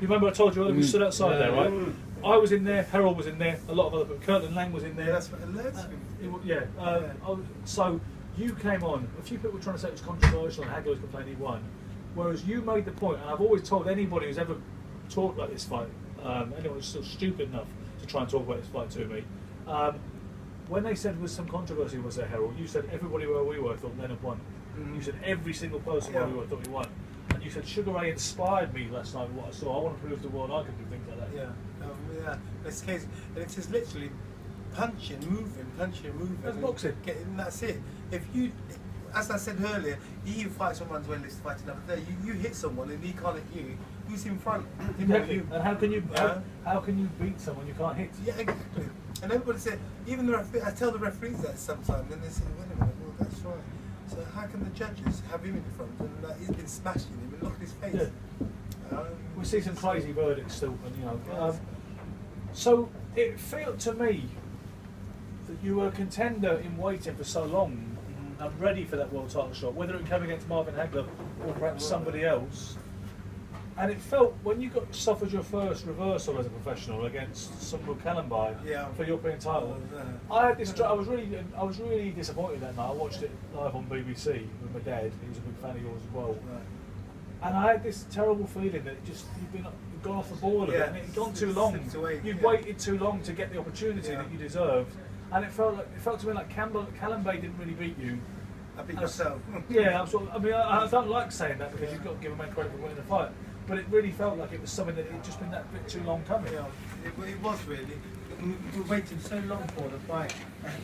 You remember I told you earlier we stood outside there, right? I was in there, Harold was in there, a lot of other people. Curtin Lang was in there. Yeah, that's what So you came on. A few people were trying to say it was controversial and Hagler was complaining he won. Whereas you made the point, and I've always told anybody who's ever talked about this fight, anyone who's still stupid enough to try and talk about this fight to me, when they said there was some controversy was there, Harold, you said everybody where we were thought Leonard won. You said every single person where we were thought he won. And you said Sugar Ray inspired me last night with what I saw. I want to prove to the world I can do things like that. Yeah. This case, and it is literally punching, moving. That's boxing. And that's it. If you, as I said earlier, he fights someone's well, this fight another day. You hit someone and he can't hit you. Who's in front? Exactly. And how can you beat someone you can't hit? Yeah, exactly. And everybody said, even the referee, I tell the referees that sometimes, and they say, wait a minute, well that's right. So how can the judges have him in front and he's been smashing him and look at his face? Yeah. We see some crazy verdicts still, but you know. So it felt to me that you were a contender in waiting for so long and ready for that world title shot, whether it came against Marvin Hagler or perhaps somebody else. And it felt when you suffered your first reversal as a professional against Sungwoo Kalambai for the European title. I had this. I was really disappointed that night. I watched it live on BBC with my dad. He was a big fan of yours as well. And I had this terrible feeling that you'd gone off the board a bit, and it had gone too long. You'd waited too long to get the opportunity that you deserved, and it felt to me like Kalambai didn't really beat you. I beat myself. I don't like saying that because you've got to give a man credit for winning the fight. But it really felt like it was something that had just been that bit too long coming. Yeah, it was really. We waited so long for the fight.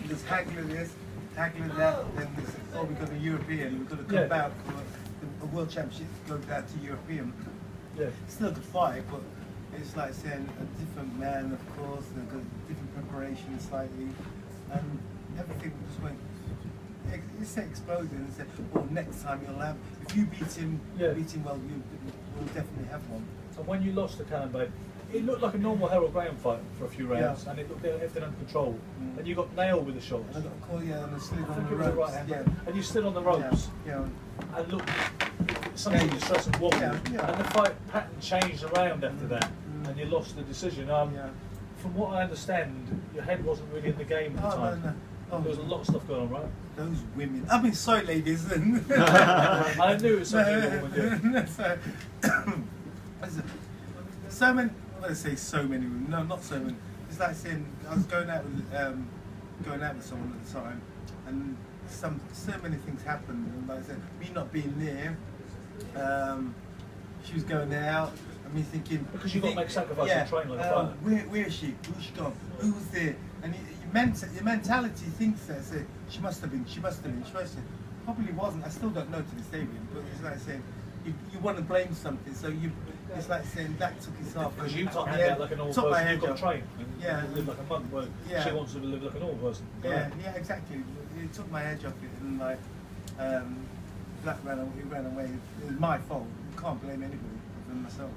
There's Hagler this, Hagler that, then there's, we got a European, we've got to come back for a world championship to go down to European. Yeah. Still a good fight, but it's like saying a different man, of course, they've got different preparation slightly, and everything just went. It's exploded and said, well, next time you'll have, if you beat him well, you will definitely have one. And when you lost to Kalambai, it looked like a normal Harold Graham fight for a few rounds, and it looked everything under control. And you got nailed with the shots. I got a call, and I slid on the ropes. Right hand, and you stood on the ropes. And look, something distress and wobbled. And the fight pattern changed around after that, and you lost the decision. From what I understand, your head wasn't really in the game at the time. No. There was a lot of stuff going on, right? Those women. I mean, sorry, ladies. I knew it was something a woman did. So many. Let's say so many women. No, not so many. It's like saying I was going out with someone at the time, and so many things happened. And like I said, me not being there, she was going out. And me thinking because you got to make sacrifices and train like a fighter. Where is she? Where's she gone? Who was there? And your mentality thinks that, say, she must have been. Probably wasn't. I still don't know to this day, but it's like saying you want to blame something, so it's like saying that took his off. Because you can't hang out like a normal person, you've got to train and live like a monk, but she wants to live like a normal person. Yeah, exactly. It took my edge off it, and like, Black ran away. It was my fault. You can't blame anybody other than myself.